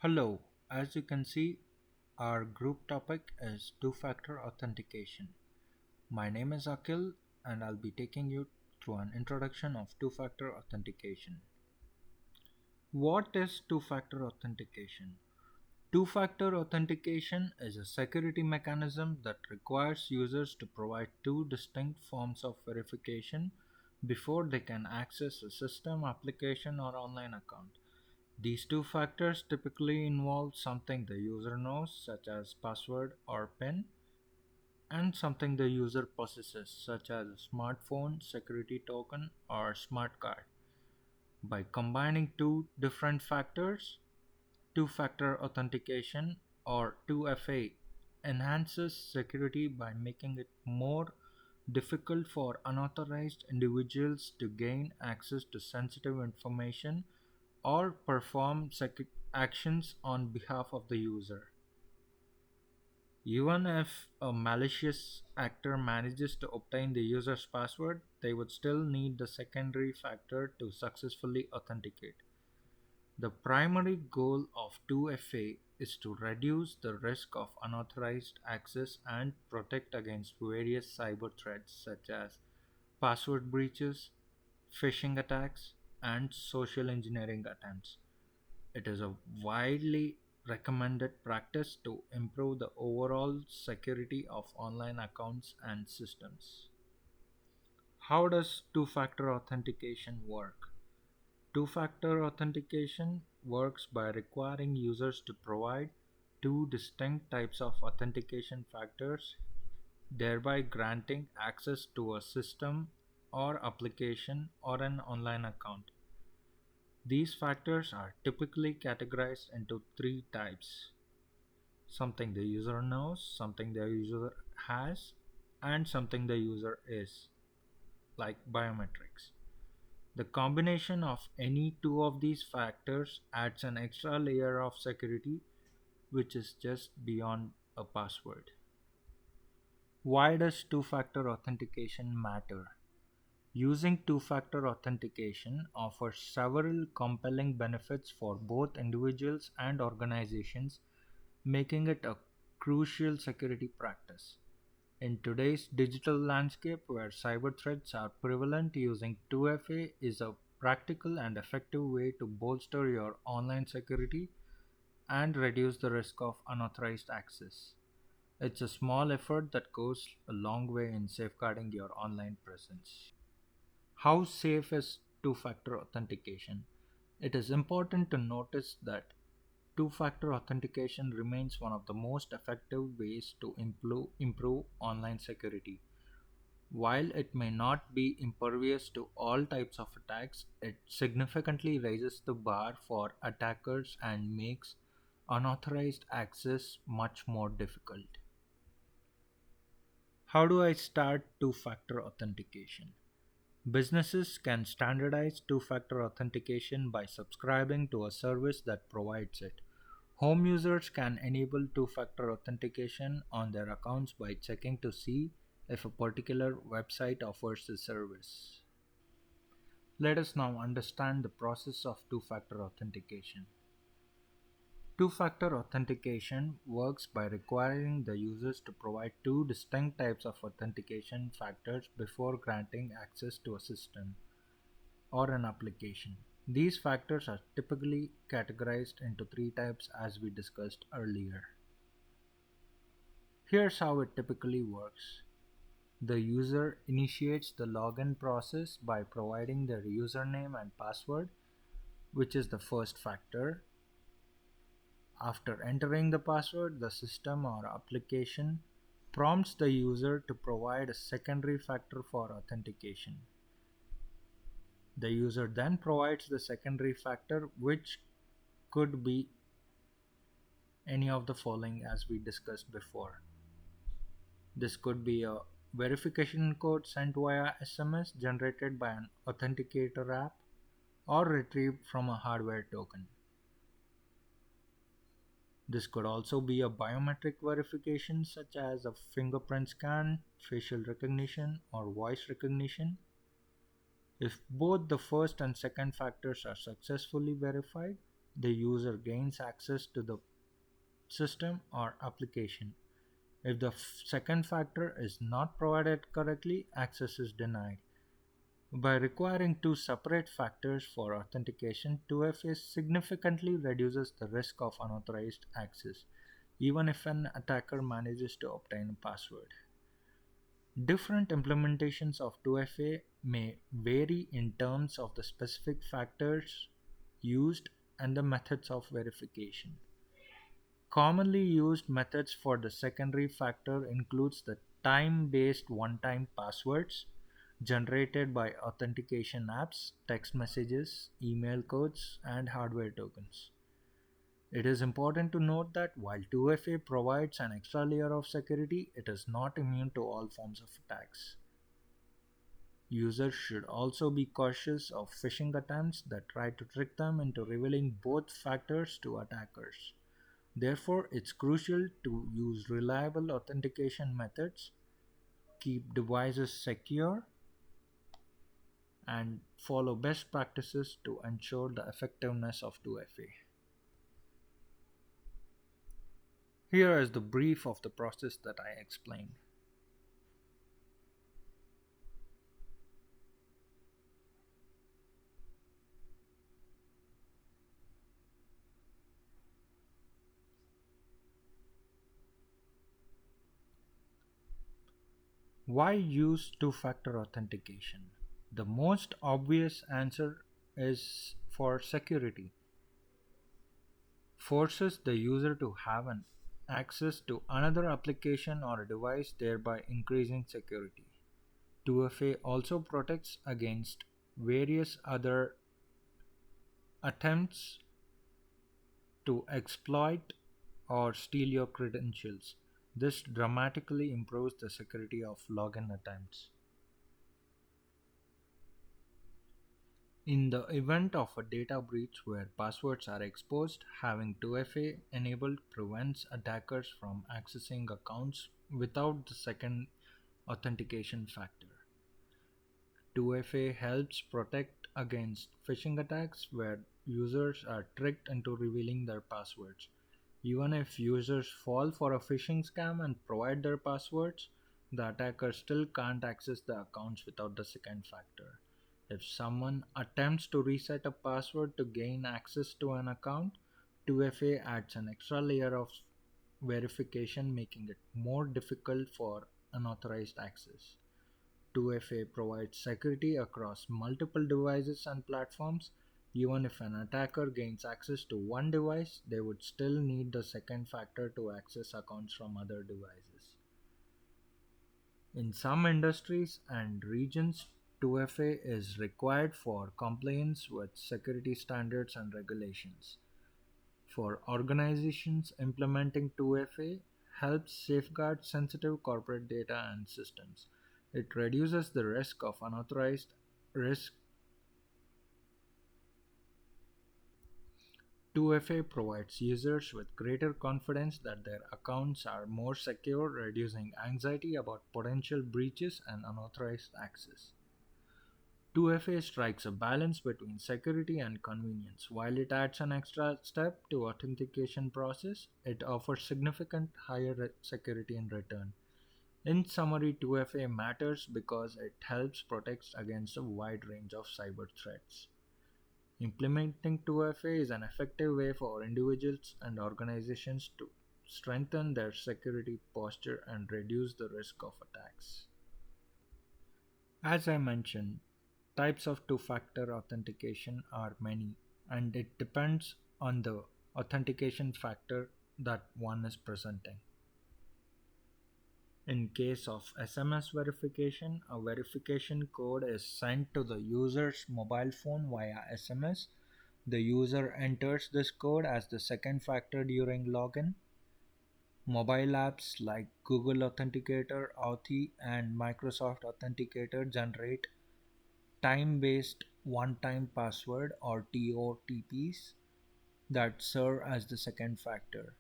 Hello, as you can see, our group topic is two-factor authentication. My name is Akhil and I'll be taking you through an introduction of two-factor authentication. What is two-factor authentication? Two-factor authentication is a security mechanism that requires users to provide two distinct forms of verification before they can access a system, application, or online account. These two factors typically involve something the user knows, such as password or PIN, and something the user possesses, such as a smartphone, security token, or smart card. By combining two different factors, two factor authentication or 2FA enhances security by making it more difficult for unauthorized individuals to gain access to sensitive information or perform actions on behalf of the user. Even if a malicious actor manages to obtain the user's password, they would still need the secondary factor to successfully authenticate. The primary goal of 2FA is to reduce the risk of unauthorized access and protect against various cyber threats such as password breaches, phishing attacks, and social engineering attempts. It is a widely recommended practice to improve the overall security of online accounts and systems. How does two factor authentication work? Two factor authentication works by requiring users to provide two distinct types of authentication factors, thereby granting access to a system or application or an online account. These factors are typically categorized into three types: something the user knows, something the user has, and something the user is, like biometrics. The combination of any two of these factors adds an extra layer of security which is just beyond a password. Why does two factor authentication matter? Using two-factor authentication offers several compelling benefits for both individuals and organizations, making it a crucial security practice. In today's digital landscape where cyber threats are prevalent, using 2FA is a practical and effective way to bolster your online security and reduce the risk of unauthorized access. It's a small effort that goes a long way in safeguarding your online presence. How safe is two factor authentication? It is important to notice that two factor authentication remains one of the most effective ways to improve online security. While it may not be impervious to all types of attacks, it significantly raises the bar for attackers and makes unauthorized access much more difficult. How do I start two factor authentication? Businesses can standardize two factor authentication by subscribing to a service that provides it. Home users can enable two factor authentication on their accounts by checking to see if a particular website offers the service. Let us now understand the process of two factor authentication. Two-factor authentication works by requiring the users to provide two distinct types of authentication factors before granting access to a system or an application. These factors are typically categorized into three types as we discussed earlier. Here's how it typically works. The user initiates the login process by providing their username and password, which is the first factor. After entering the password, the system or application prompts the user to provide a secondary factor for authentication. The user then provides the secondary factor, which could be any of the following as we discussed before. This could be a verification code sent via SMS generated by an authenticator app or retrieved from a hardware token. This could also be a biometric verification such as a fingerprint scan, facial recognition, or voice recognition. If both the first and second factors are successfully verified, the user gains access to the system or application. If the second factor is not provided correctly, access is denied. By requiring two separate factors for authentication, 2FA significantly reduces the risk of unauthorized access, even if an attacker manages to obtain a password. Different implementations of 2FA may vary in terms of the specific factors used and the methods of verification. Commonly used methods for the secondary factor includes the time-based one-time passwords generated by authentication apps, text messages, email codes, and hardware tokens. It is important to note that while 2FA provides an extra layer of security, it is not immune to all forms of attacks. Users should also be cautious of phishing attempts that try to trick them into revealing both factors to attackers. Therefore, it's crucial to use reliable authentication methods, keep devices secure, and follow best practices to ensure the effectiveness of 2FA. Here is the brief of the process that I explained. Why use two-factor authentication? The most obvious answer is for security. Forces the user to have an access to another application or device, thereby increasing security. 2FA also protects against various other attempts to exploit or steal your credentials. This dramatically improves the security of login attempts. In the event of a data breach where passwords are exposed, having 2FA enabled prevents attackers from accessing accounts without the second authentication factor. 2FA helps protect against phishing attacks where users are tricked into revealing their passwords. Even if users fall for a phishing scam and provide their passwords, the attacker still can't access the accounts without the second factor. If someone attempts to reset a password to gain access to an account, 2FA adds an extra layer of verification, making it more difficult for unauthorized access. 2FA provides security across multiple devices and platforms. Even if an attacker gains access to one device, they would still need the second factor to access accounts from other devices. In some industries and regions, 2FA is required for compliance with security standards and regulations. For organizations, implementing 2FA helps safeguard sensitive corporate data and systems. It reduces the risk of unauthorized risk. 2FA provides users with greater confidence that their accounts are more secure, reducing anxiety about potential breaches and unauthorized access. 2FA strikes a balance between security and convenience. While it adds an extra step to authentication process, it offers significant higher security in return. In summary, 2FA matters because it helps protect against a wide range of cyber threats. Implementing 2FA is an effective way for individuals and organizations to strengthen their security posture and reduce the risk of attacks. As I mentioned, types of two-factor authentication are many, and it depends on the authentication factor that one is presenting. In case of SMS verification, a verification code is sent to the user's mobile phone via SMS. The user enters this code as the second factor during login. Mobile apps like Google Authenticator, Authy, and Microsoft Authenticator generate time-based one-time password or TOTPs that serve as the second factor.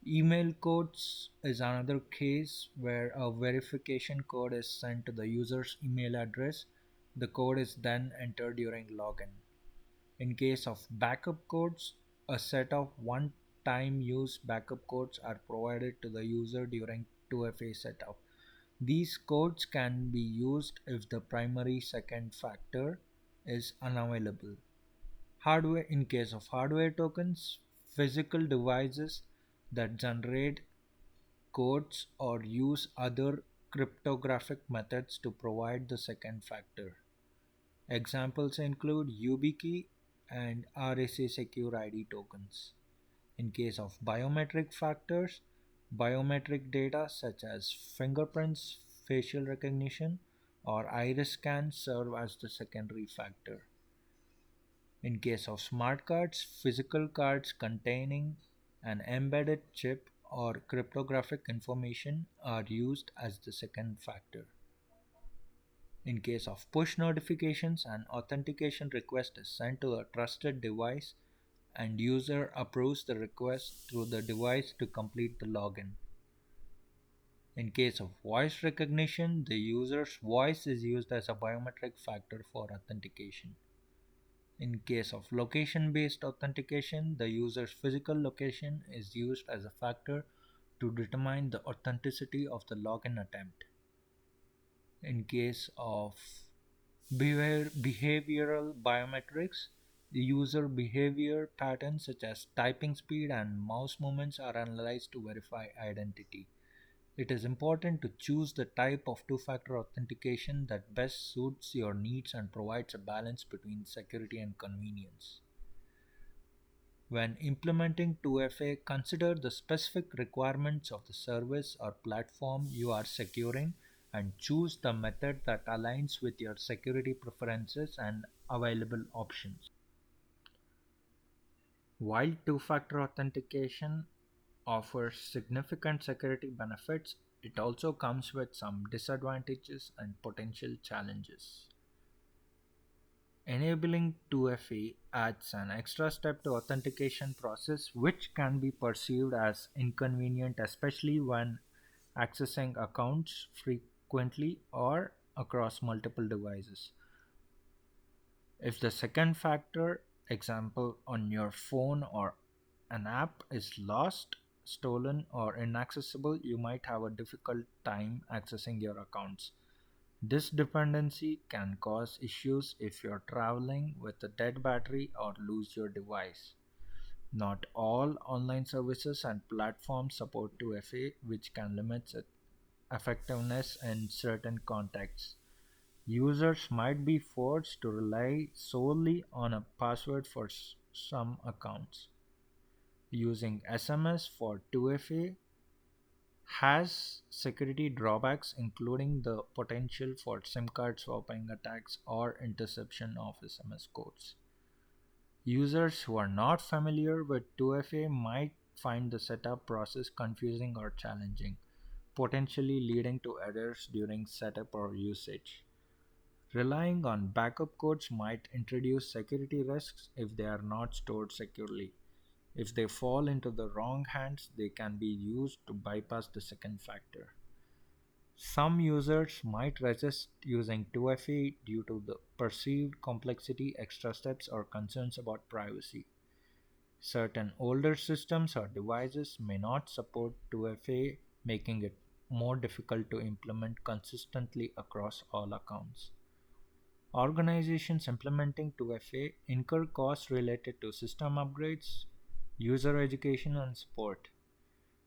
Email codes is another case where a verification code is sent to the user's email address. The code is then entered during login. In case of backup codes, a set of one-time use backup codes are provided to the user during 2FA setup. These codes can be used if the primary second factor is unavailable. Hardware In case of hardware tokens, physical devices that generate codes or use other cryptographic methods to provide the second factor. Examples include YubiKey and RSA Secure ID tokens. In case of biometric factors, biometric data such as fingerprints, facial recognition, or iris scans serve as the secondary factor. In case of smart cards, physical cards containing an embedded chip or cryptographic information are used as the second factor. In case of push notifications, an authentication request is sent to a trusted device and user approves the request through the device to complete the login. In case of voice recognition, the user's voice is used as a biometric factor for authentication. In case of location-based authentication, the user's physical location is used as a factor to determine the authenticity of the login attempt. In case of behavioral biometrics, the user behavior patterns such as typing speed and mouse movements are analyzed to verify identity. It is important to choose the type of two-factor authentication that best suits your needs and provides a balance between security and convenience. When implementing 2FA, consider the specific requirements of the service or platform you are securing and choose the method that aligns with your security preferences and available options. While two-factor authentication offers significant security benefits, it also comes with some disadvantages and potential challenges. Enabling 2FA adds an extra step to authentication process which can be perceived as inconvenient, especially when accessing accounts frequently or across multiple devices. If the second factor, example on your phone or an app, is lost, stolen, or inaccessible, you might have a difficult time accessing your accounts. This dependency can cause issues if you're traveling with a dead battery or lose your device. Not all online services and platforms support 2FA, which can limit its effectiveness in certain contexts. Users might be forced to rely solely on a password for some accounts. Using SMS for 2FA has security drawbacks, including the potential for SIM card swapping attacks or interception of SMS codes. Users who are not familiar with 2FA might find the setup process confusing or challenging, potentially leading to errors during setup or usage. Relying on backup codes might introduce security risks if they are not stored securely. If they fall into the wrong hands, they can be used to bypass the second factor. Some users might resist using 2FA due to the perceived complexity, extra steps, or concerns about privacy. Certain older systems or devices may not support 2FA, making it more difficult to implement consistently across all accounts. Organizations implementing 2FA incur costs related to system upgrades, user education, and support.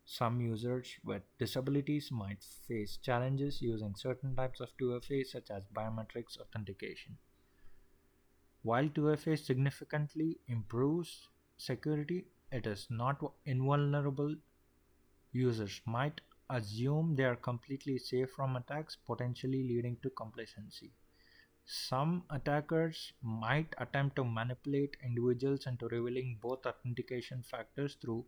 Some users with disabilities might face challenges using certain types of 2FA, such as biometrics authentication. While 2FA significantly improves security, it is not invulnerable. Users might assume they are completely safe from attacks, potentially leading to complacency. Some attackers might attempt to manipulate individuals into revealing both authentication factors through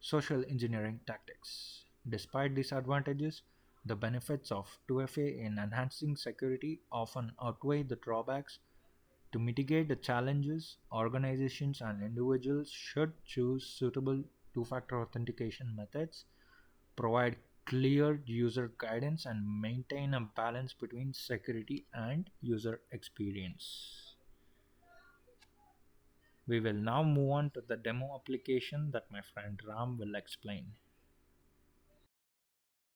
social engineering tactics. Despite these advantages, the benefits of 2FA in enhancing security often outweigh the drawbacks. To mitigate the challenges, organizations and individuals should choose suitable two factor authentication methods, provide clear user guidance, and maintain a balance between security and user experience. We will now move on to the demo application that my friend Ram will explain.